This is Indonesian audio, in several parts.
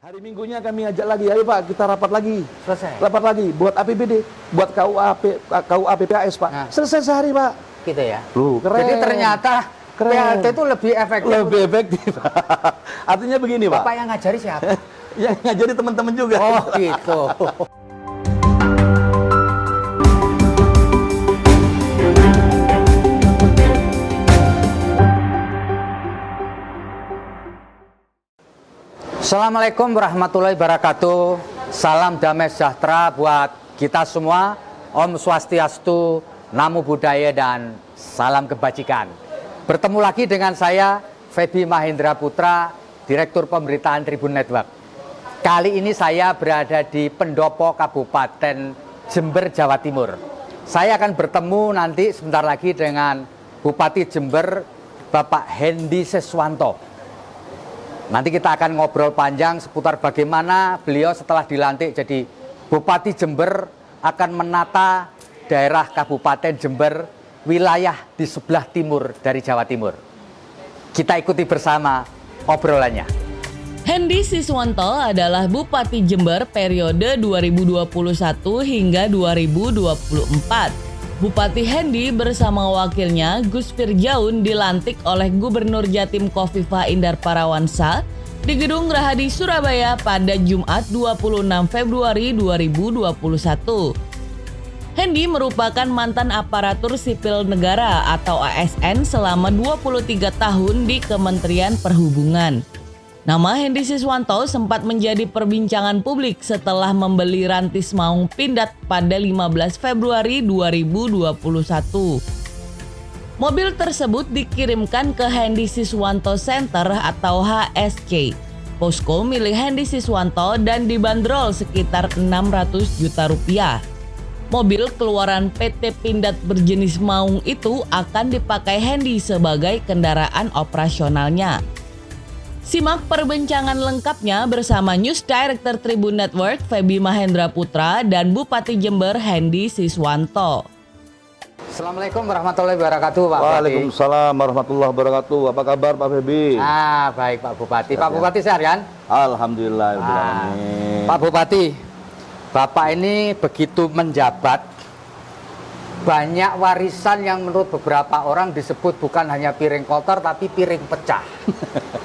Hari Minggunya kami ajak lagi, ayo Pak, kita rapat lagi. Selesai. Rapat lagi, buat APBD, buat KUA PPAS Pak. Nah. Selesai sehari Pak. Gitu ya. Loh, keren. Jadi ternyata Keren. PLT itu lebih efektif. Lebih efektif. Artinya begini Pak. Bapak yang ngajari siapa? Yang ngajari teman-teman juga. Oh gitu. Assalamualaikum warahmatullahi wabarakatuh. Salam damai sejahtera buat kita semua. Om Swastiastu, Namo Buddhaya, dan salam kebajikan. Bertemu lagi dengan saya, Feby Mahendra Putra, Direktur Pemberitaan Tribun Network. Kali ini saya berada di Pendopo, Kabupaten Jember, Jawa Timur. Saya akan bertemu nanti sebentar lagi dengan Bupati Jember, Bapak Hendy Siswanto. Nanti kita akan ngobrol panjang seputar bagaimana beliau setelah dilantik jadi Bupati Jember akan menata daerah Kabupaten Jember, wilayah di sebelah timur dari Jawa Timur. Kita ikuti bersama obrolannya. Hendy Siswanto adalah Bupati Jember periode 2021 hingga 2024. Bupati Hendy bersama wakilnya Gus Firjaun dilantik oleh Gubernur Jatim Khofifah Indar Parawansa di Gedung Gerahadi Surabaya pada Jumat 26 Februari 2021. Hendy merupakan mantan aparatur sipil negara atau ASN selama 23 tahun di Kementerian Perhubungan. Nama Hendy Siswanto sempat menjadi perbincangan publik setelah membeli Rantis Maung Pindad pada 15 Februari 2021. Mobil tersebut dikirimkan ke Hendy Siswanto Center atau HSC, posko milik Hendy Siswanto, dan dibanderol sekitar 600 juta rupiah. Mobil keluaran PT Pindad berjenis Maung itu akan dipakai Hendy sebagai kendaraan operasionalnya. Simak perbincangan lengkapnya bersama News Director Tribun Network Feby Mahendra Putra dan Bupati Jember Hendy Siswanto. Assalamualaikum warahmatullahi wabarakatuh, Pak Bupati. Waalaikumsalam warahmatullahi wabarakatuh. Apa kabar Pak Feby? Baik Pak Bupati. Pak Bupati sehat kan? Alhamdulillah. Pak Bupati, Bapak ini begitu menjabat, banyak warisan yang menurut beberapa orang disebut bukan hanya piring kotor tapi piring pecah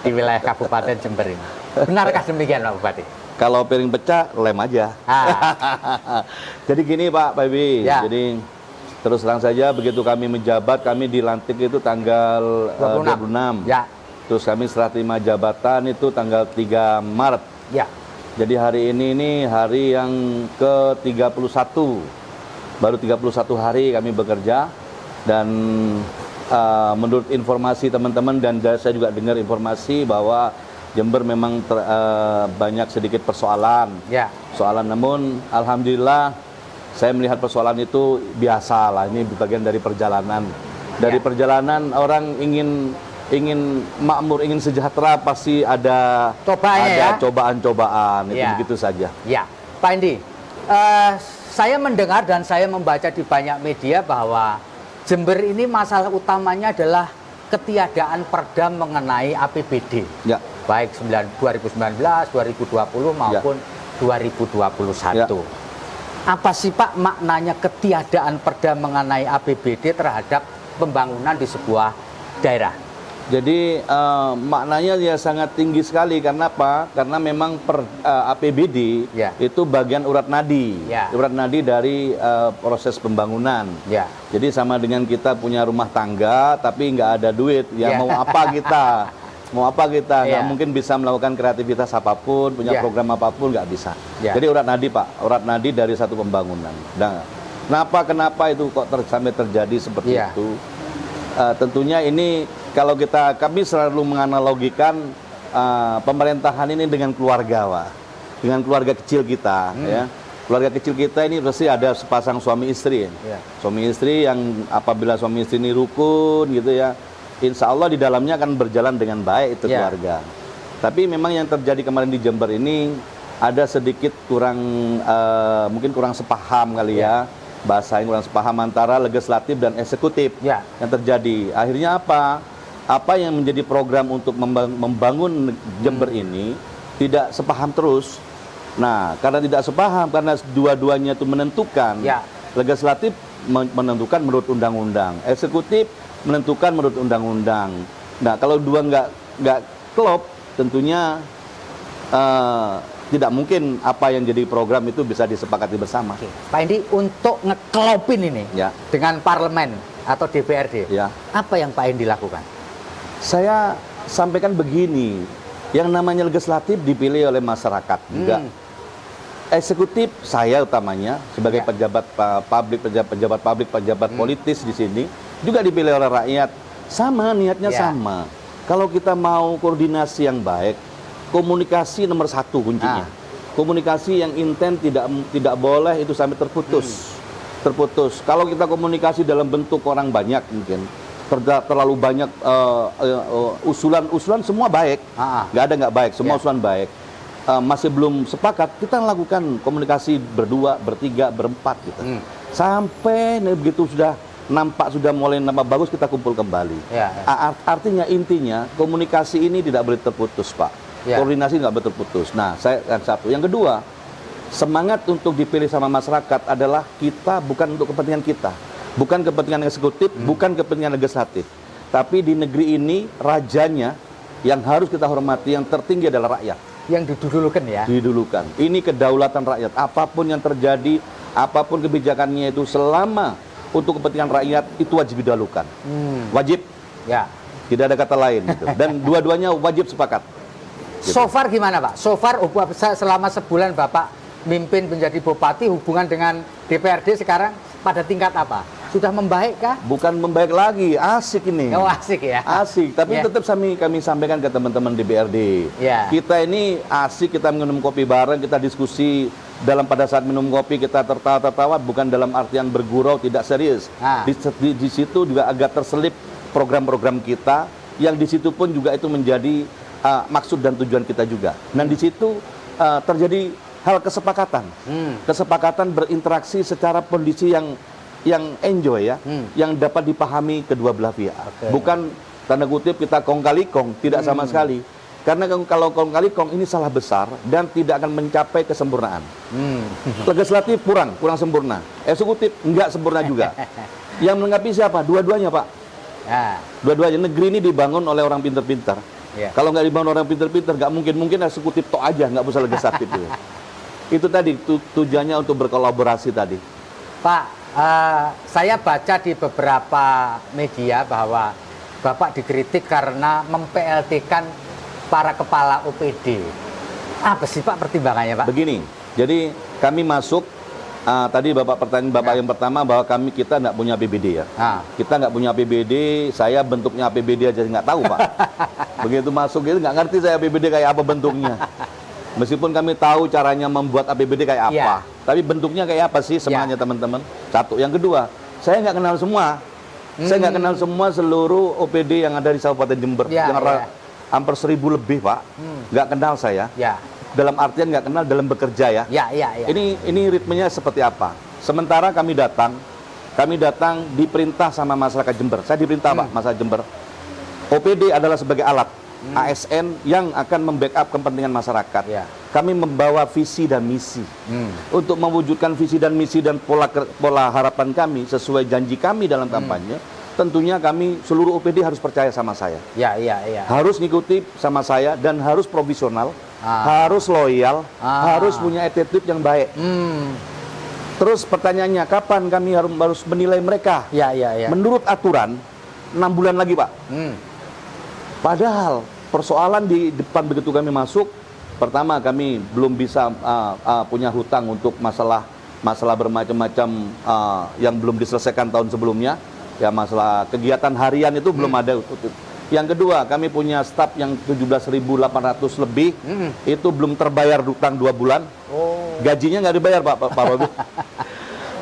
di wilayah Kabupaten Jember ini. Benarkah demikian Pak Bupati? Kalau piring pecah, lem aja. Jadi gini Pak Feby, Ya. jadi terus terang saja begitu kami menjabat, kami dilantik itu tanggal 26. Ya. Terus kami serah terima jabatan itu tanggal 3 Maret. Ya. Jadi hari ini hari yang ke-31. Baru 31 hari kami bekerja, dan menurut informasi teman-teman dan saya juga dengar informasi bahwa Jember memang banyak sedikit persoalan. Ya. Soalan, namun alhamdulillah saya melihat persoalan itu biasa lah, ini bagian dari perjalanan. Dari perjalanan orang ingin makmur, ingin sejahtera, pasti ada cobaan-cobaan, itu begitu saja. Ya, Pak Hendy, saya mendengar dan saya membaca di banyak media bahwa Jember ini masalah utamanya adalah ketiadaan perda mengenai APBD. Ya. Baik 2019, 2020 maupun 2021. Ya. Apa sih Pak maknanya ketiadaan perda mengenai APBD terhadap pembangunan di sebuah daerah? Jadi maknanya ya sangat tinggi sekali. Karena apa? Karena memang APBD itu bagian urat nadi, urat nadi dari proses pembangunan. Jadi sama dengan kita punya rumah tangga tapi nggak ada duit, ya mau apa kita? Mau apa kita? Nggak mungkin bisa melakukan kreativitas apapun, punya program apapun, nggak bisa. Jadi urat nadi Pak, urat nadi dari satu pembangunan. Nah, kenapa itu kok sampai terjadi seperti itu? Tentunya ini kalau kami selalu menganalogikan pemerintahan ini dengan keluarga, Pak. Dengan keluarga kecil kita, ya. Keluarga kecil kita ini pasti ada sepasang suami istri. Suami istri yang apabila suami istri ini rukun gitu ya, insya Allah di dalamnya akan berjalan dengan baik itu keluarga. Tapi memang yang terjadi kemarin di Jember ini ada sedikit mungkin kurang sepaham kali ya. Bahasa yang kurang sepaham antara legislatif dan eksekutif yang terjadi. Akhirnya apa yang menjadi program untuk membangun Jember ini tidak sepaham terus. Nah, karena tidak sepaham, karena dua-duanya itu menentukan, legislatif menentukan menurut undang-undang, eksekutif menentukan menurut undang-undang. Nah, kalau dua nggak klop, tentunya tidak mungkin apa yang jadi program itu bisa disepakati bersama. Pak Indi, untuk ngeklopin ini dengan parlemen atau DPRD, apa yang Pak Indi lakukan? Saya sampaikan begini, yang namanya legislatif dipilih oleh masyarakat juga. Eksekutif saya utamanya sebagai pejabat publik, pejabat politis di sini juga dipilih oleh rakyat. Sama niatnya sama. Kalau kita mau koordinasi yang baik, komunikasi nomor satu kuncinya. Komunikasi yang intens tidak boleh itu sampai terputus. Kalau kita komunikasi dalam bentuk orang banyak mungkin terlalu banyak usulan semua baik, nggak baik, semua usulan baik. Masih belum sepakat, kita lakukan komunikasi berdua, bertiga, berempat gitu. Sampai begitu sudah nampak sudah mulai nampak bagus, kita kumpul kembali. Artinya intinya komunikasi ini tidak boleh terputus, Pak. Koordinasi nggak boleh terputus. Nah, saya yang satu. Yang kedua, semangat untuk dipilih sama masyarakat adalah kita bukan untuk kepentingan kita, bukan kepentingan eksekutif, bukan kepentingan legislatif. Tapi di negeri ini rajanya yang harus kita hormati, yang tertinggi adalah rakyat. Yang didulukan ya? Didulukan. Ini kedaulatan rakyat. Apapun yang terjadi, apapun kebijakannya itu selama untuk kepentingan rakyat itu wajib didahulukan. Wajib. Tidak ada kata lain. Gitu. Dan dua-duanya wajib sepakat. Gitu. So far gimana Pak? So far selama sebulan Bapak mimpin menjadi bupati, hubungan dengan DPRD sekarang pada tingkat apa? Sudah membaik kah? Bukan membaik lagi, asik ini. Oh asik ya? Asik, tapi tetap kami sampaikan ke teman-teman DPRD. Kita ini asik, kita minum kopi bareng, kita diskusi. Pada saat minum kopi kita tertawa-tertawa, bukan dalam artian bergurau, tidak serius. Di situ juga agak terselip program-program kita, yang di situ pun juga itu menjadi maksud dan tujuan kita juga. Dan di situ terjadi hal kesepakatan. Kesepakatan berinteraksi secara kondisi yang enjoy ya, yang dapat dipahami kedua belah pihak. Bukan tanda kutip kita kong kali kong, tidak sama sekali. Karena kalau kong kali kong ini salah besar dan tidak akan mencapai kesempurnaan. Legislatif kurang sempurna. Eksekutif enggak sempurna juga. Yang melengkapi siapa? Dua-duanya, Pak. Dua-duanya. Negeri ini dibangun oleh orang pintar-pintar. Kalau nggak dibangun orang pintar-pintar, nggak mungkin eksekutif tok aja, nggak usah legislatif. Itu tadi tujuannya untuk berkolaborasi tadi. Pak, saya baca di beberapa media bahwa Bapak dikritik karena mem-PLT-kan para kepala OPD. Apa sih Pak pertimbangannya Pak? Begini, jadi kami masuk, tadi pertanyaan yang pertama bahwa kita nggak punya APBD ya. Kita nggak punya APBD, saya bentuknya APBD aja nggak tahu Pak. Begitu masuk itu nggak ngerti saya APBD kayak apa bentuknya. Meskipun kami tahu caranya membuat APBD kayak apa, tapi bentuknya kayak apa sih semangatnya teman-teman? Satu. Yang kedua, saya nggak kenal semua. Saya nggak kenal semua seluruh OPD yang ada di Kabupaten Jember. Hampir 1000 lebih Pak. Nggak kenal saya. Dalam artian nggak kenal dalam bekerja ya. Ini ritmenya seperti apa? Sementara kami datang diperintah sama masyarakat Jember. Saya diperintah Pak, masyarakat Jember. OPD adalah sebagai alat. ASN yang akan membackup kepentingan masyarakat. Kami membawa visi dan misi. Untuk mewujudkan visi dan misi dan pola harapan kami sesuai janji kami dalam kampanye, tentunya kami seluruh OPD harus percaya sama saya. Harus ngikuti sama saya dan harus profesional, harus loyal, harus punya attitude yang baik. Terus pertanyaannya, kapan kami harus menilai mereka? Menurut aturan 6 bulan lagi Pak. Padahal persoalan di depan begitu kami masuk, pertama kami belum bisa punya hutang untuk masalah bermacam-macam yang belum diselesaikan tahun sebelumnya. Ya masalah kegiatan harian itu belum ada. Yang kedua, kami punya staf yang 17.800 lebih, itu belum terbayar hutang 2 bulan. Gajinya nggak dibayar Pak Robi.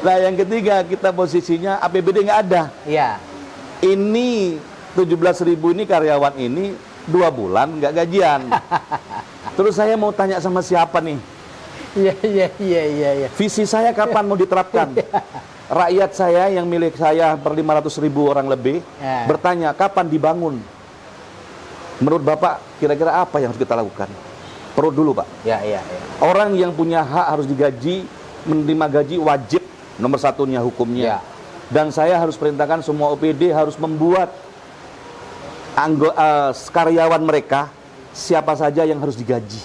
Nah yang ketiga, kita posisinya APBD nggak ada. Ini 17.000 ini karyawan ini 2 bulan nggak gajian. Terus saya mau tanya sama siapa nih? Visi saya kapan mau diterapkan? Rakyat saya yang milik saya per 500.000 orang lebih bertanya kapan dibangun? Menurut Bapak kira-kira apa yang harus kita lakukan? perut dulu Pak. Ya. Orang yang punya hak harus digaji, menerima gaji wajib, nomor satunya hukumnya. Dan saya harus perintahkan semua OPD harus membuat karyawan mereka siapa saja yang harus digaji.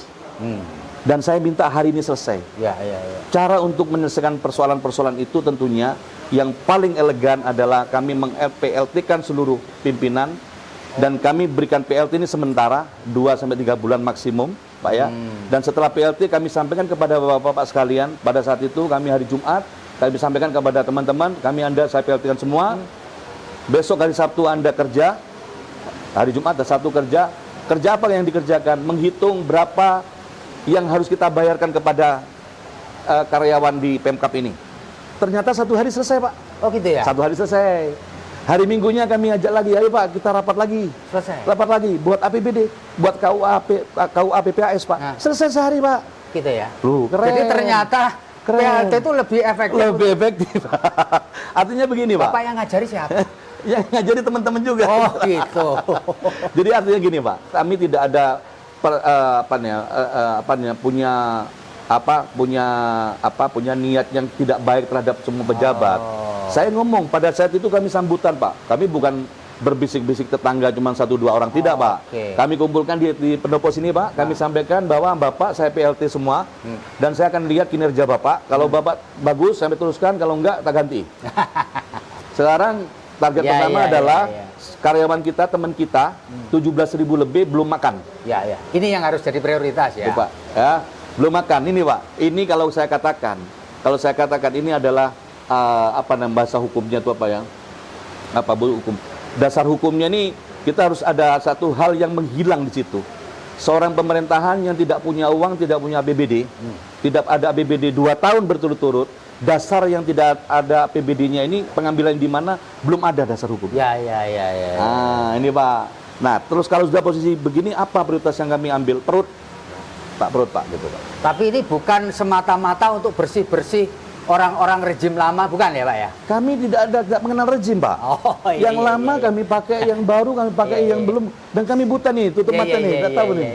Dan saya minta hari ini selesai. Cara untuk menyelesaikan persoalan-persoalan itu tentunya yang paling elegan adalah kami meng-PLT-kan seluruh pimpinan dan kami berikan PLT ini sementara 2-3 bulan maksimum, Pak ya. Dan setelah PLT kami sampaikan kepada Bapak-bapak sekalian, pada saat itu kami hari Jumat, kami sampaikan kepada teman-teman, saya PLT-kan semua. Besok hari Sabtu Anda kerja, hari Jumat ada Sabtu kerja. Kerja apa yang dikerjakan? Menghitung berapa yang harus kita bayarkan kepada karyawan di Pemkap ini. Ternyata 1 hari selesai Pak. Oh gitu ya? 1 hari selesai. Hari Minggunya kami ajak lagi, ayo Pak kita rapat lagi. Selesai? Rapat lagi, buat APBD, buat KUA PPAS Pak. Selesai sehari Pak. Gitu ya? Keren. Jadi ternyata PLT itu lebih efektif. Lebih efektif. Artinya begini Pak. Bapak yang ngajari siapa? Yang ngajari teman-teman juga. Oh gitu. Jadi artinya gini Pak, kami tidak ada punya niat yang tidak baik terhadap semua pejabat. Saya ngomong pada saat itu kami sambutan Pak. Kami bukan berbisik-bisik tetangga cuma 1-2 orang, tidak Pak. Kami kumpulkan di pendopo sini Pak. Kami sampaikan bahwa Bapak saya PLT semua dan saya akan lihat kinerja Bapak. Kalau Bapak bagus saya teruskan, kalau enggak tak ganti. Sekarang target pertama adalah karyawan kita, teman kita 17.000 lebih belum makan. Ini yang harus jadi prioritas ya. Pak, ya, belum makan. Ini Pak, ini kalau saya katakan ini adalah bahasa hukumnya itu apa ya? Hukum. Dasar hukumnya ini kita harus ada satu hal yang menghilang di situ. Seorang pemerintahan yang tidak punya uang, tidak punya APBD, tidak ada APBD 2 tahun berturut-turut, dasar yang tidak ada APBD-nya ini pengambilan di mana belum ada dasar hukum. Nah, ini Pak. Nah, terus kalau sudah posisi begini, apa prioritas yang kami ambil? Perut Pak, gitu Pak. Tapi ini bukan semata-mata untuk bersih-bersih orang-orang rejim lama, bukan ya Pak ya? Kami tidak mengenal rejim Pak. Yang lama kami pakai, yang baru kami pakai, yang belum. Dan kami buta nih, tutup mata nih, nggak tahu nih.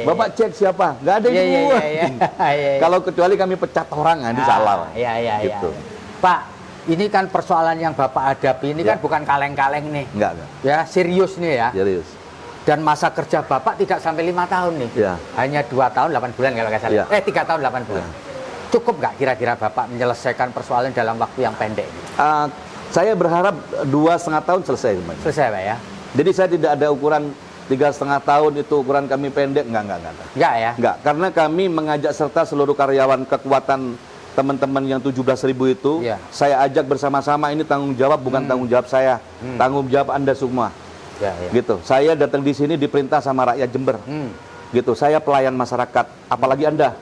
Bapak cek siapa? Nggak ada yang semua. Kalau kecuali kami pecat orang, ini salah. Gitu. Pak, ini kan persoalan yang Bapak hadapi ini kan bukan kaleng-kaleng nih. Enggak. Ya, serius nih ya. Serius. Dan masa kerja Bapak tidak sampai 5 tahun nih. Hanya 2 tahun 8 bulan kalau nggak salah. 3 tahun 8 bulan. Cukup nggak kira-kira Bapak menyelesaikan persoalan dalam waktu yang pendek? Saya berharap 2,5 tahun selesai. Selesai Pak ya? Jadi saya tidak ada ukuran 3,5 tahun itu ukuran kami pendek, enggak. Enggak ya? Enggak, karena kami mengajak serta seluruh karyawan kekuatan teman-teman yang 17.000 itu, saya ajak bersama-sama, ini tanggung jawab bukan tanggung jawab saya, tanggung jawab Anda semua. Gitu. Saya datang di sini diperintah sama rakyat Jember. Gitu. Saya pelayan masyarakat, apalagi Anda.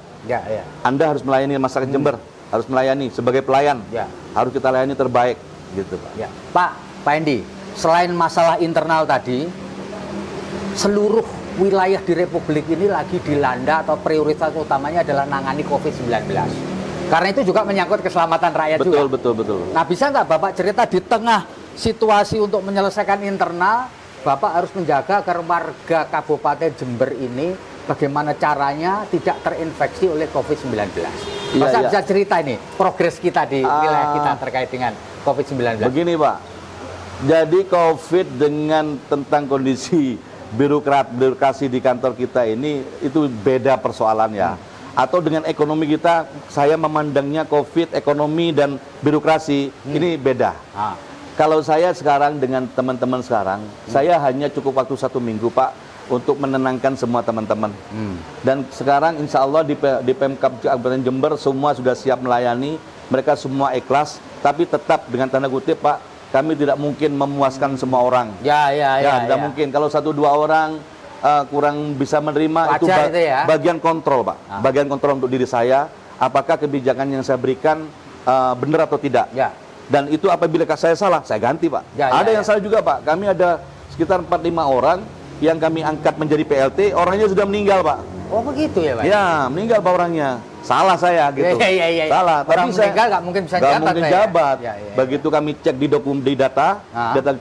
Anda harus melayani masyarakat Jember, harus melayani sebagai pelayan. Harus kita layani terbaik, gitu Pak. Pak Endi, selain masalah internal tadi, seluruh wilayah di Republik ini lagi dilanda atau prioritas utamanya adalah nangani COVID-19. Karena itu juga menyangkut keselamatan rakyat juga. Betul. Nah, bisa nggak Bapak cerita di tengah situasi untuk menyelesaikan internal, Bapak harus menjaga agar warga Kabupaten Jember ini bagaimana caranya tidak terinfeksi oleh COVID-19. Bisa cerita ini progres kita di wilayah kita terkait dengan COVID-19. Begini Pak, jadi COVID dengan tentang kondisi birokrasi di kantor kita ini itu beda persoalannya. Atau dengan ekonomi kita, saya memandangnya COVID, ekonomi dan birokrasi ini beda. Kalau saya sekarang dengan teman-teman sekarang, saya hanya cukup waktu 1 minggu Pak untuk menenangkan semua teman-teman. Dan sekarang insya Allah di Pemkab Kabupaten Jember semua sudah siap melayani, mereka semua ikhlas, tapi tetap dengan tanda kutip Pak, kami tidak mungkin memuaskan semua orang. Tidak mungkin. Kalau 1-2 orang kurang bisa menerima, itu bagian kontrol Pak. Bagian kontrol untuk diri saya, apakah kebijakan yang saya berikan benar atau tidak. Dan itu apabila saya salah, saya ganti Pak. Ada yang salah juga Pak. Kami ada sekitar 4-5 orang yang kami angkat menjadi PLT, orangnya sudah meninggal Pak. Oh begitu ya Pak? Ya, meninggal Pak orangnya. Salah saya gitu. Salah. Orang tapi saya meninggal nggak mungkin bisa jabat. Begitu kami cek di data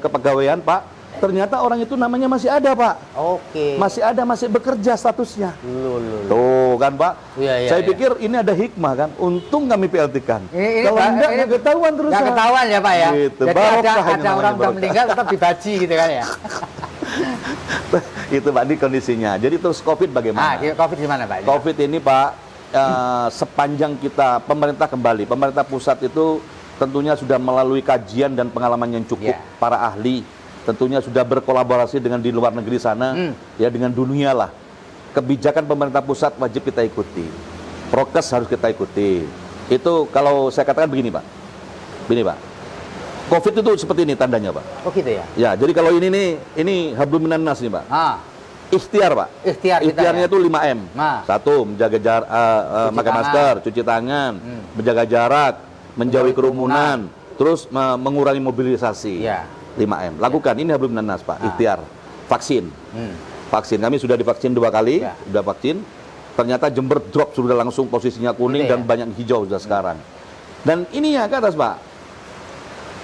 kepegawaian Pak, Ternyata orang itu namanya masih ada, Pak. Oke. Masih ada, masih bekerja statusnya. Loh. Tuh kan, Pak. Iya, Saya pikir ini ada hikmah kan. Untung kami PLT-kan. Ini Kalau enggak, nggak ketahuan terus. Nggak ketahuan ya, Pak ya. Gitu. Jadi Barokah ini ada namanya, orang udah barokah. meninggal tetap dibaji gitu kan ya. Itu Pak, di kondisinya. Jadi terus COVID bagaimana? COVID gimana, Pak? COVID ini, Pak, sepanjang kita pemerintah pusat itu tentunya sudah melalui kajian dan pengalaman yang cukup, para ahli tentunya sudah berkolaborasi dengan di luar negeri sana, ya dengan dunia lah. Kebijakan pemerintah pusat wajib kita ikuti, prokes harus kita ikuti. Itu kalau saya katakan begini, Pak, COVID itu seperti ini tandanya, Pak. Oh gitu ya? Ya, jadi kalau ini hablum minan nas nih, Pak. Ikhtiar, Pak. Ikhtiarnya itu 5M. Satu, menjaga jarak, pakai masker, cuci tangan, menjaga jarak, menjauhi kerumunan, terus mengurangi mobilisasi. 5M. Lakukan, ini hablum minan nas, Pak. Ikhtiar. Vaksin. Vaksin. Kami sudah divaksin 2 kali, sudah vaksin. Ternyata Jember drop sudah langsung posisinya kuning dan banyak hijau sudah sekarang. Dan ini ya ke atas, Pak.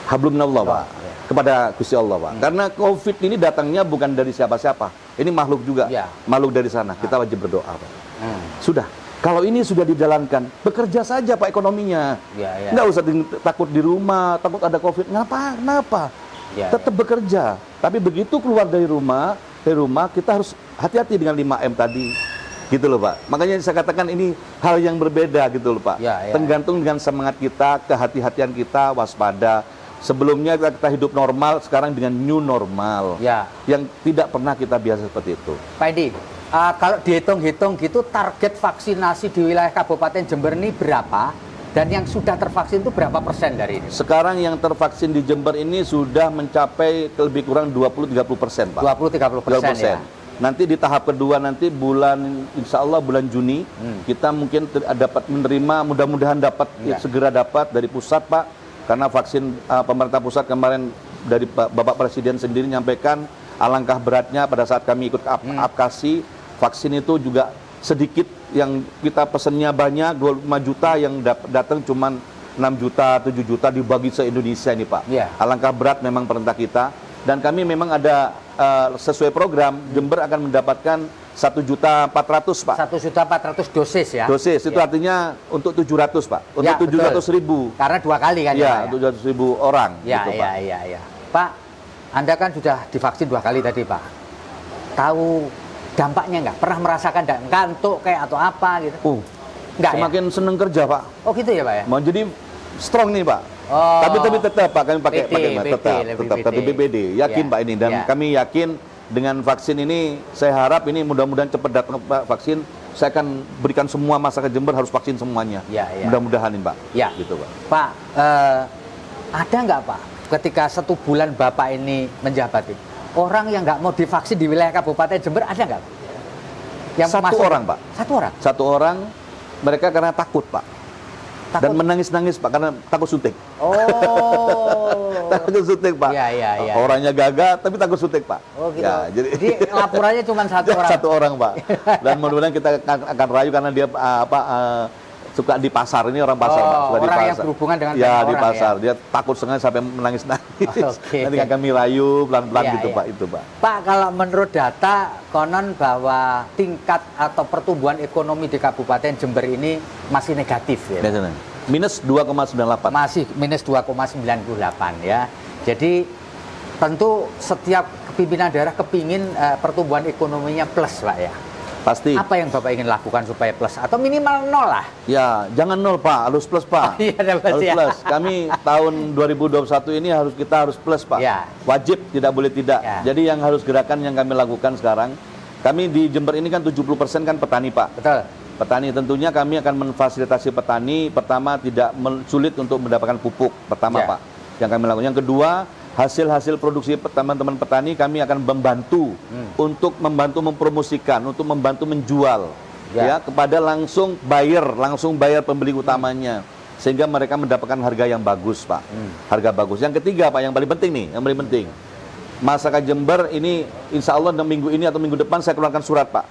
Hablum minallah, Pak. Kepada Gusti Allah, Pak. Karena COVID ini datangnya bukan dari siapa-siapa. Ini makhluk juga. Makhluk dari sana. Kita wajib berdoa, Pak. Sudah. Kalau ini sudah dijalankan, bekerja saja, Pak, ekonominya. Nggak usah takut di rumah, takut ada COVID. Kenapa? Tetap bekerja. Tapi begitu keluar dari rumah kita harus hati-hati dengan 5M tadi. Gitu loh, Pak. Makanya saya katakan ini hal yang berbeda gitu loh, Pak. Tergantung dengan semangat kita, kehati-hatian kita, waspada. Sebelumnya kita hidup normal, sekarang dengan new normal. Yang tidak pernah kita biasa seperti itu. Pak Edi, kalau dihitung-hitung gitu, target vaksinasi di wilayah Kabupaten Jember ini berapa? Dan yang sudah tervaksin itu berapa persen dari ini? Sekarang yang tervaksin di Jember ini sudah mencapai lebih kurang 20-30%, Pak. 20-30% ya? Nanti di tahap kedua nanti insya Allah bulan Juni, kita mungkin dapat menerima, mudah-mudahan dapat segera dapat dari pusat, Pak. Karena vaksin pemerintah pusat kemarin dari Bapak Presiden sendiri menyampaikan alangkah beratnya pada saat kami ikut apkasi, vaksin itu juga sedikit, yang kita pesennya banyak, 25 juta, yang datang cuma 6 juta, 7 juta dibagi se-Indonesia ini, Pak. Alangkah berat memang perintah kita. Dan kami memang ada sesuai program, Jember akan mendapatkan 1.400.000, Pak. 1.400.000 dosis ya? Dosis, itu artinya untuk 700, Pak. Untuk 700.000. Karena 2 kali kan? Ya, 700.000 orang. Gitu, Pak. Pak, Anda kan sudah divaksin 2 kali tadi, Pak. Tahu dampaknya nggak? Pernah merasakan ngantuk kayak atau apa gitu? Nggak, semakin seneng kerja, Pak. Oh gitu ya, Pak ya? Mau jadi strong nih, Pak. Tapi tetap, Pak, kami pakai tetap BPD. Yakin, Pak, ini. Dan kami yakin dengan vaksin ini, saya harap ini mudah-mudahan cepat datang, Pak, vaksin. Saya akan berikan semua masyarakat Jember harus vaksin semuanya. Mudah-mudahan ini, Pak. Gitu, Pak. Pak, ada nggak, Pak, ketika 1 bulan Bapak ini menjabat ini, orang yang nggak mau divaksin di wilayah Kabupaten Jember ada nggak? Yang satu orang, Pak. Satu orang, mereka karena takut, Pak. Dan menangis-nangis, Pak, karena takut suntik. Takut suntik, Pak. Orangnya gagah, tapi takut suntik, Pak. Oh gitu. Jadi laporannya cuma 1 orang. 1 orang, Pak. Dan mudah-mudahan kita akan rayu karena dia suka di pasar, ini orang pasar, Pak. Suka orang di pasar. yang berhubungan dengan di pasar. Dia takut sengaja sampai menangis-nangis. Nanti akan kami rayu pelan-pelan gitu, Pak. Itu, Pak. Pak, kalau menurut data konon bahwa tingkat atau pertumbuhan ekonomi di Kabupaten Jember ini masih negatif ya. Minus 2,98. Masih minus 2,98 ya. Jadi tentu setiap pimpinan daerah kepingin pertumbuhan ekonominya plus, Pak ya. Pasti. Apa yang Bapak ingin lakukan supaya plus atau minimal 0 lah? Ya, jangan 0, Pak, harus plus, Pak. Harus plus. Kami tahun 2021 ini kita harus plus, Pak. Wajib, tidak boleh tidak. Jadi yang harus gerakan yang kami lakukan sekarang, kami di Jember ini kan 70% kan petani, Pak. Betul. Petani, tentunya kami akan memfasilitasi petani. Pertama, tidak sulit untuk mendapatkan pupuk. Pertama, Pak, yang kami lakukan. Yang kedua, hasil-hasil produksi teman-teman petani kami akan membantu untuk membantu mempromosikan, untuk membantu menjual kepada langsung buyer pembeli utamanya, sehingga mereka mendapatkan harga yang bagus, Pak. Harga bagus. Yang ketiga, Pak, yang paling penting, masyarakat Jember ini insya Allah minggu ini atau minggu depan saya keluarkan surat, Pak.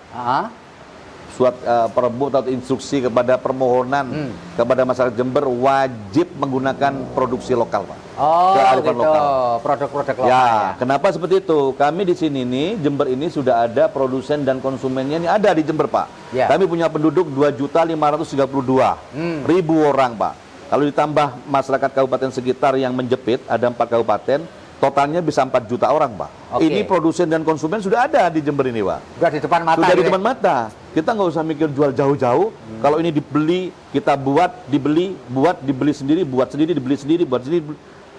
perbu atau instruksi kepada permohonan kepada masyarakat Jember wajib menggunakan produksi lokal, Pak. Oh, kearifan gitu. lokal. Produk-produk lokal. Ya, kenapa seperti itu? Kami di sini nih, Jember ini sudah ada produsen dan konsumennya ini ada di Jember, Pak. Ya. Kami punya penduduk 2.532.000 orang, Pak. Kalau ditambah masyarakat kabupaten sekitar yang menjepit, ada 4 kabupaten, totalnya bisa 4 juta orang, Pak. Oke. Ini produsen dan konsumen sudah ada di Jember ini, Pak. Sudah di depan mata. Sudah di gitu. depan mata. Kita nggak usah mikir jual jauh-jauh. Kalau ini dibeli, kita buat, dibeli sendiri, buat sendiri, dibeli sendiri, buat sendiri.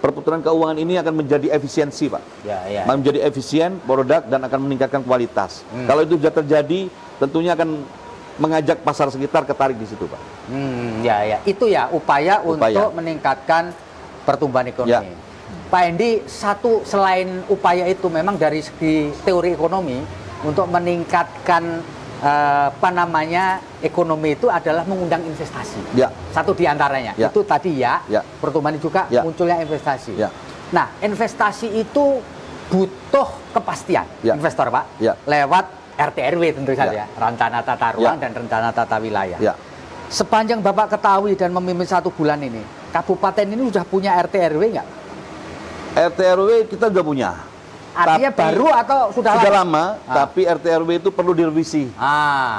Perputaran keuangan ini akan menjadi efisiensi, Pak. Ya. Menjadi efisien produk dan akan meningkatkan kualitas. Kalau itu sudah terjadi, tentunya akan mengajak pasar sekitar ketarik di situ, Pak. Ya. Itu ya upaya untuk meningkatkan pertumbuhan ekonomi. Ya. Pak Hendi, selain upaya itu memang dari segi teori ekonomi untuk meningkatkan ekonomi itu adalah mengundang investasi. Ya. Satu diantaranya Ya. itu tadi ya. Pertumbuhan juga Ya. munculnya investasi. Ya. Nah, investasi itu butuh kepastian investor, Pak. Ya. Lewat RT/RW tentu saja, rencana tata ruang dan rencana tata wilayah. Ya. Sepanjang Bapak ketahui dan memimpin 1 bulan ini, kabupaten ini sudah punya RT/RW nggak? RT/RW kita sudah punya. Artinya baru atau sudah lama? Tapi RT/RW itu perlu direvisi.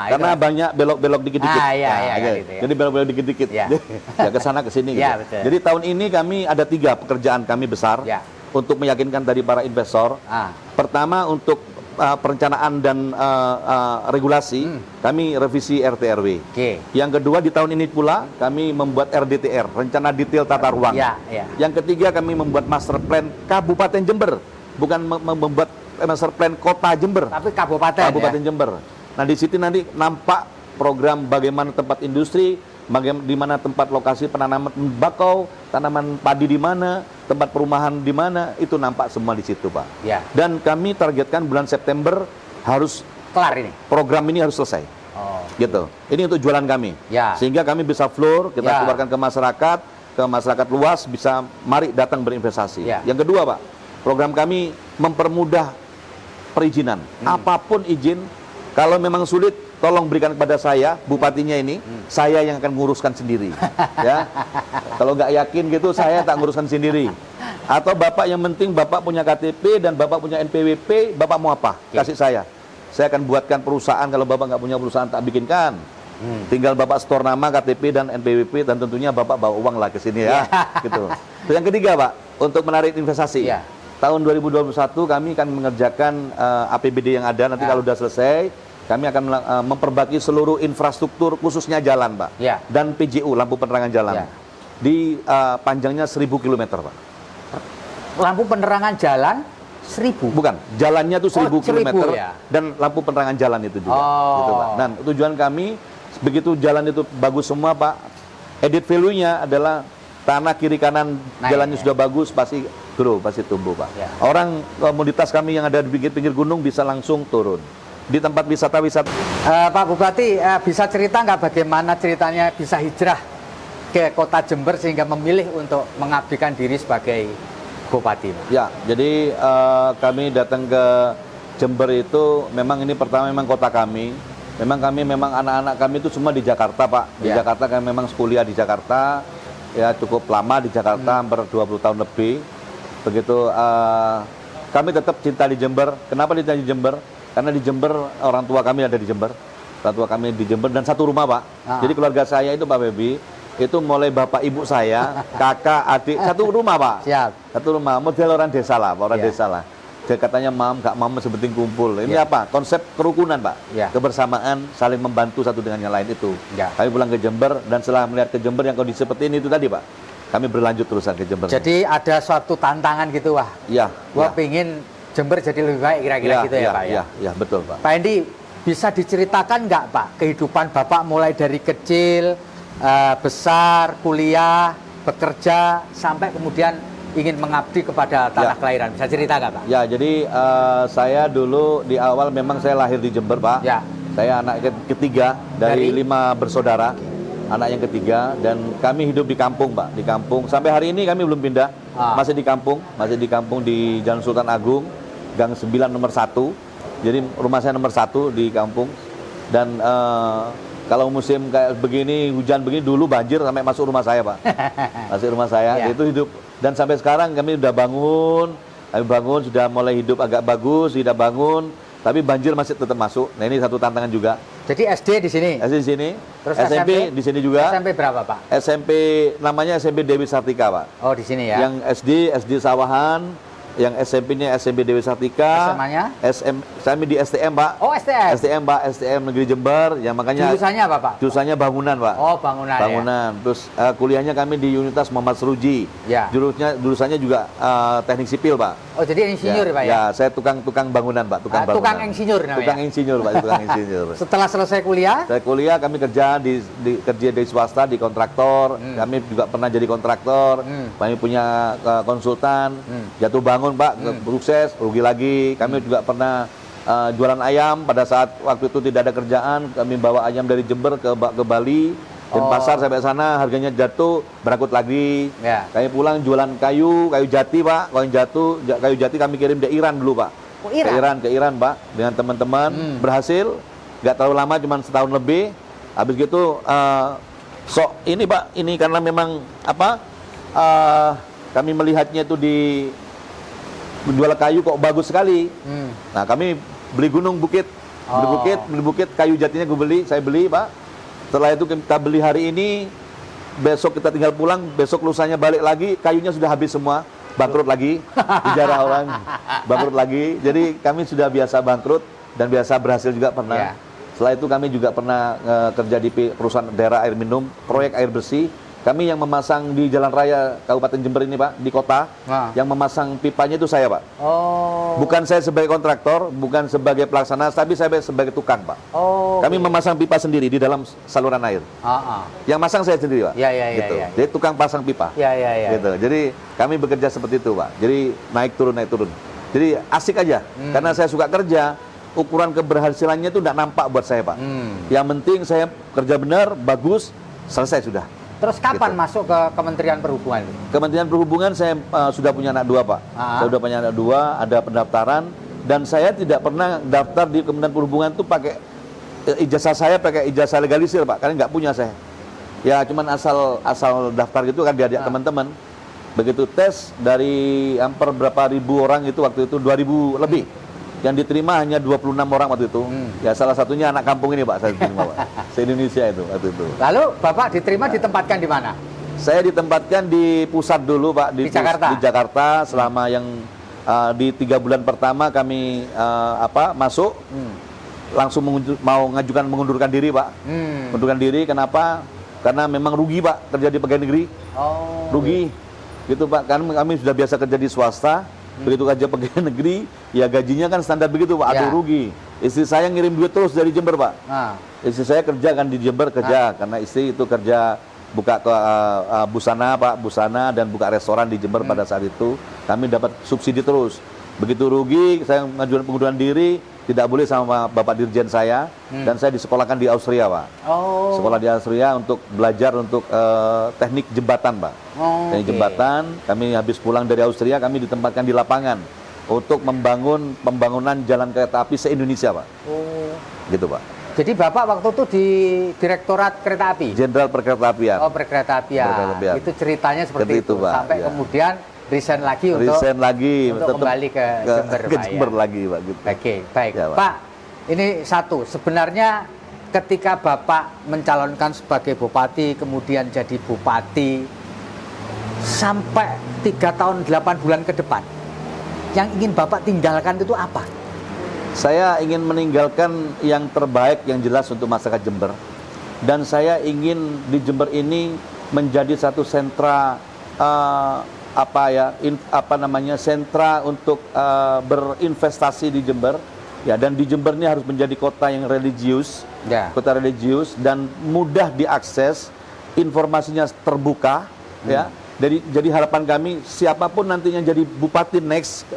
Karena banyak belok-belok dikit-dikit. Gitu ya. Jadi belok-belok dikit-dikit. Ya. Ya ke sana ke sini gitu. Ya, betul. Jadi tahun ini kami ada 3 pekerjaan kami besar untuk meyakinkan tadi para investor. Pertama untuk perencanaan dan regulasi, kami revisi RT/RW. Yang kedua di tahun ini pula kami membuat RDTR, rencana detail tata ruang. Yang ketiga kami membuat master plan Kabupaten Jember, bukan membuat master plan Kota Jember, tapi Kabupaten Jember. Nah di situ nanti nampak program bagaimana tempat industri, di mana tempat lokasi penanaman tembakau, tanaman padi di mana, tempat perumahan di mana, itu nampak semua di situ, Pak. Dan kami targetkan bulan September harus kelar ini. Program ini harus selesai. Gitu. Ini untuk jualan kami. Sehingga kami bisa floor, kita keluarkan ke masyarakat luas, bisa mari datang berinvestasi. Yang kedua, Pak, program kami mempermudah perizinan. Apapun izin, kalau memang sulit, tolong berikan kepada saya, bupatinya ini, saya yang akan nguruskan sendiri. Ya, kalau nggak yakin gitu, saya tak nguruskan sendiri. Atau Bapak yang penting Bapak punya KTP dan Bapak punya NPWP, Bapak mau apa? Kasih saya. Saya akan buatkan perusahaan. Kalau Bapak nggak punya perusahaan, tak bikinkan. Tinggal Bapak store nama, KTP dan NPWP, dan tentunya Bapak bawa uang lah ke sini ya. Gitu. Yang ketiga, Pak, untuk menarik investasi. Tahun 2021 kami akan mengerjakan APBD yang ada. Nanti kalau sudah selesai, kami akan memperbaiki seluruh infrastruktur khususnya jalan, Pak. Dan PJU, lampu penerangan jalan. Di panjangnya 1.000 km, Pak. Lampu penerangan jalan 1.000? Bukan, jalannya itu 1.000 km dan lampu penerangan jalan itu juga. Gitu, Pak. Dan tujuan kami, begitu jalan itu bagus semua, Pak, edit value-nya adalah tanah kiri kanan jalannya sudah bagus, pasti grow, pasti tumbuh, Pak. Orang komoditas kami yang ada di pinggir-pinggir gunung bisa langsung turun. Di tempat wisata-wisata. Pak Bupati, bisa cerita nggak bagaimana ceritanya bisa hijrah ke Kota Jember sehingga memilih untuk mengabdikan diri sebagai Bupati? Ya, jadi kami datang ke Jember itu memang ini pertama memang kota kami. Memang anak-anak kami itu semua di Jakarta, Pak. Di Jakarta kami memang kuliah di Jakarta. Ya cukup lama di Jakarta, hampir 20 tahun lebih. Begitu kami tetap cinta di Jember. Kenapa cinta di Jember? Karena di Jember orang tua kami ada di Jember. Orang tua kami di Jember dan satu rumah, Pak. Jadi keluarga saya itu, Pak Bebi, itu mulai bapak ibu saya, kakak, adik, satu rumah, Pak. Satu rumah, model orang desa lah, orang desa lah. Dia katanya gak mam sepenting kumpul. Ini apa? Konsep kerukunan, Pak. Kebersamaan, saling membantu satu dengan yang lain itu. Kami pulang ke Jember dan setelah melihat ke Jember yang kondisi seperti ini itu tadi, Pak. Kami berlanjut terusan ke Jember. Jadi ada suatu tantangan gitu, wah. Gua pengen Jember jadi lebih baik kira-kira gitu ya, Pak ya. Ya, betul, Pak. Pak Hendi, bisa diceritakan nggak, Pak, kehidupan Bapak mulai dari kecil, besar, kuliah, bekerja, sampai kemudian ingin mengabdi kepada tanah kelahiran. Bisa cerita nggak, Pak? Ya, jadi saya dulu di awal memang saya lahir di Jember, Pak. Saya anak ketiga dari 5 bersaudara. Anak yang ketiga, dan kami hidup di kampung, Pak. Di kampung. Sampai hari ini kami belum pindah. Masih di kampung di Jalan Sultan Agung, Gang 9 nomor 1. Jadi rumah saya nomor 1 di kampung. Dan kalau musim kayak begini, hujan begini, dulu banjir sampai masuk rumah saya, Pak. Masuk rumah saya, Ya. itu hidup. Dan sampai sekarang kami sudah bangun, sudah mulai hidup agak bagus, sudah bangun, tapi banjir masih tetap masuk. Nah, ini satu tantangan juga. Jadi SD di sini. SD di sini, Terus SMP di sini juga. SMP berapa, Pak? SMP namanya SMP Dewi Sartika, Pak. Oh, di sini ya. Yang SD Sawahan, yang SMP-nya SMP Dewi Sartika. SMA-nya? Kami di STM, Pak. Oh, STM. STM, Pak, STM Negeri Jember, yang makanya Jurusannya apa, Pak? jurusannya bangunan, Pak. Oh, bangunan. Bangunan. Terus kuliahnya kami di Universitas Muhammad Seruji. Ya. Jurusannya juga teknik sipil, Pak. Oh, jadi insinyur, Pak ya? Ya, saya tukang bangunan, Pak. Tukang bangunan. Tukang insinyur namanya. Tukang insinyur, Pak. Tukang insinyur. Setelah selesai kuliah? Saya kuliah, kami kerja di swasta, di kontraktor. Kami juga pernah jadi kontraktor. Kami punya konsultan. Jatuh bangun, Pak, sukses, rugi lagi. Kami juga pernah jualan ayam. Pada saat waktu itu tidak ada kerjaan, kami bawa ayam dari Jember ke Bali. Dan pasar sampai sana harganya jatuh, berangkut lagi. Ya. Kami pulang jualan kayu jati, Pak. Kayu jati kami kirim ke Iran dulu, Pak. Oh, Iran? Ke Iran, Pak, dengan teman-teman. Berhasil, nggak terlalu lama, cuma setahun lebih. Habis gitu, ini, Pak, ini karena memang kami melihatnya itu di menjual kayu kok bagus sekali. Nah, kami beli bukit, beli bukit, kayu jatinya saya beli, Pak. Setelah itu kita beli hari ini, besok kita tinggal pulang, besok lusanya balik lagi, kayunya sudah habis semua, bangkrut lagi, dijarah orang, bangkrut lagi. Jadi kami sudah biasa bangkrut dan biasa berhasil juga pernah. Yeah. Setelah itu kami juga pernah kerja di perusahaan daerah air minum, proyek air bersih. Kami yang memasang di jalan raya Kabupaten Jember ini, Pak, di kota, yang memasang pipanya itu saya, Pak. Oh. Bukan saya sebagai kontraktor, bukan sebagai pelaksana, tapi saya sebagai tukang, Pak. Oh. Kami memasang pipa sendiri di dalam saluran air. Yang masang saya sendiri, Pak. Ya. Gitu. Jadi tukang pasang pipa. Ya. Gitu. Jadi kami bekerja seperti itu, Pak. Jadi naik turun. Jadi asik aja. Karena saya suka kerja, ukuran keberhasilannya itu tidak nampak buat saya, Pak. Yang penting saya kerja benar, bagus, selesai sudah. Terus kapan masuk ke Kementerian Perhubungan? Kementerian Perhubungan saya sudah punya anak 2, Pak. Saya sudah punya anak 2, ada pendaftaran, dan saya tidak pernah daftar di Kementerian Perhubungan itu pakai ijazah saya pakai ijazah legalisir, Pak, karena nggak punya saya. Ya cuman asal daftar gitu kan diajak teman-teman. Begitu tes dari hampir berapa ribu orang itu waktu itu 2000 lebih. Yang diterima hanya 26 orang waktu itu. Ya salah satunya anak kampung ini, Pak, saya diterima, Pak. Se-Indonesia itu waktu itu. Lalu Bapak diterima ditempatkan di mana? Saya ditempatkan di pusat dulu, Pak, di Jakarta. Di Jakarta selama yang di 3 bulan pertama kami masuk. Langsung mau mengundurkan diri, Pak. Mengundurkan diri kenapa? Karena memang rugi, Pak, kerja di pegawai negeri. Oh. Rugi. Gitu, Pak. Kan kami sudah biasa kerja di swasta. Begitu kerja pegawai negeri, ya gajinya kan standar begitu, Pak. Aduh, rugi. Istri saya ngirim duit terus dari Jember, Pak. Istri saya kerja kan di Jember kerja, karena istri itu kerja buka ke busana, Pak, busana dan buka restoran di Jember pada saat itu. Kami dapat subsidi terus. Begitu rugi, saya mengajukan pengunduran diri, tidak boleh sama Bapak Dirjen saya, dan saya disekolahkan di Austria, Pak. Oh. Sekolah di Austria untuk belajar untuk teknik jembatan, Pak. Teknik jembatan, kami habis pulang dari Austria, kami ditempatkan di lapangan untuk membangun pembangunan jalan kereta api se-Indonesia, Pak. Oh. Gitu, Pak. Jadi Bapak waktu itu di Direktorat Kereta Api? Jenderal Perkeretaapian. Oh, Perkeretaapian. Itu ceritanya seperti itu, Pak. Sampai kemudian resign lagi untuk kembali ke Jember, ke Pak, Jember ya? lagi, Pak. Gitu. Oke, baik. Ya, Pak, ini satu, sebenarnya ketika Bapak mencalonkan sebagai bupati, kemudian jadi bupati, sampai 3 tahun 8 bulan ke depan, yang ingin Bapak tinggalkan itu apa? Saya ingin meninggalkan yang terbaik, yang jelas untuk masyarakat Jember. Dan saya ingin di Jember ini menjadi satu sentra sentra untuk berinvestasi di Jember, ya. Dan di Jember ini harus menjadi kota yang religius, kota religius dan mudah diakses, informasinya terbuka, ya. Jadi harapan kami siapapun nantinya jadi bupati next,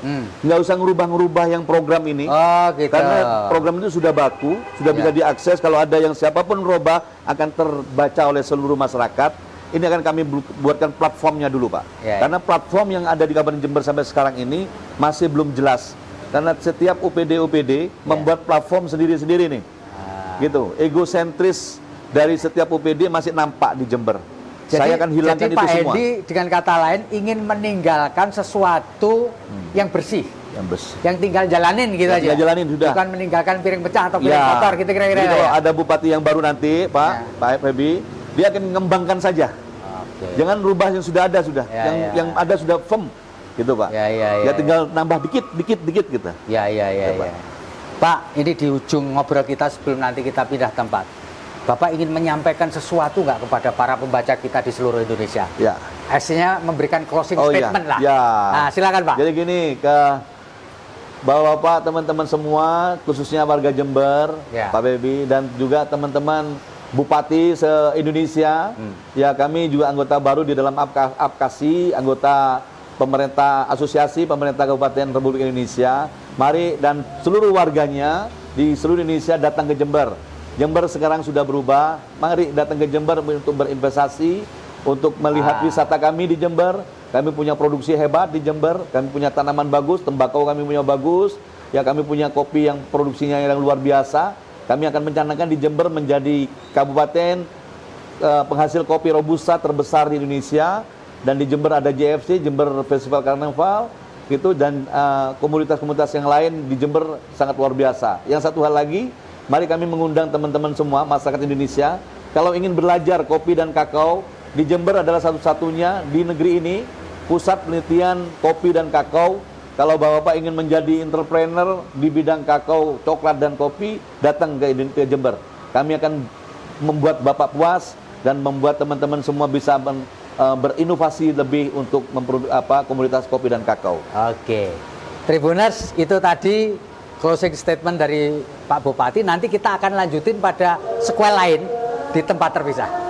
nggak usah ngerubah yang program ini, gitu. Karena program itu sudah baku, sudah bisa diakses. Kalau ada yang siapapun merubah akan terbaca oleh seluruh masyarakat. Ini akan kami buatkan platformnya dulu, Pak. Karena platform yang ada di Kabupaten Jember sampai sekarang ini masih belum jelas. Karena setiap UPD membuat platform sendiri-sendiri nih. Gitu. Egosentris dari setiap UPD masih nampak di Jember. Saya akan hilangkan jadi itu Pak semua. Hendy dengan kata lain ingin meninggalkan sesuatu yang bersih. Yang tinggal jalanin gitu aja. Jalanin sudah. Bukan meninggalkan piring pecah atau piring kotor gitu kira-kira. Jadi kalau ada bupati yang baru nanti, Pak Febi, dia akan mengembangkan saja. Jangan rubah yang sudah ada yang ada sudah firm, gitu Pak. Ya tinggal nambah dikit gitu. Ya. Pak, ini di ujung ngobrol kita sebelum nanti kita pindah tempat. Bapak ingin menyampaikan sesuatu nggak kepada para pembaca kita di seluruh Indonesia? Ya. Hasilnya memberikan closing statement lah. Ya. Nah, silakan Pak. Jadi gini, ke Bapak-bapak, teman-teman semua, khususnya warga Jember, Pak Bebi, dan juga teman-teman bupati se-Indonesia. Ya, kami juga anggota baru di dalam APKASI, anggota pemerintah asosiasi pemerintah Kabupaten Republik Indonesia. Mari dan seluruh warganya di seluruh Indonesia datang ke Jember. Jember sekarang sudah berubah. Mari datang ke Jember untuk berinvestasi, untuk melihat wisata kami di Jember. Kami punya produksi hebat di Jember. Kami punya tanaman bagus, tembakau kami punya bagus. Ya, kami punya kopi yang produksinya yang luar biasa. Kami akan mencanangkan di Jember menjadi kabupaten penghasil kopi robusta terbesar di Indonesia. Dan di Jember ada JFC, Jember Festival Karnaval, gitu, dan komunitas-komunitas yang lain di Jember sangat luar biasa. Yang satu hal lagi, mari kami mengundang teman-teman semua, masyarakat Indonesia, kalau ingin belajar kopi dan kakao, di Jember adalah satu-satunya di negeri ini pusat penelitian kopi dan kakao. Kalau Bapak ingin menjadi entrepreneur di bidang kakao, coklat, dan kopi, datang ke Jember. Kami akan membuat Bapak puas dan membuat teman-teman semua bisa berinovasi lebih untuk komunitas kopi dan kakao. Oke, Tribuners, itu tadi closing statement dari Pak Bupati. Nanti kita akan lanjutin pada sequel lain di tempat terpisah.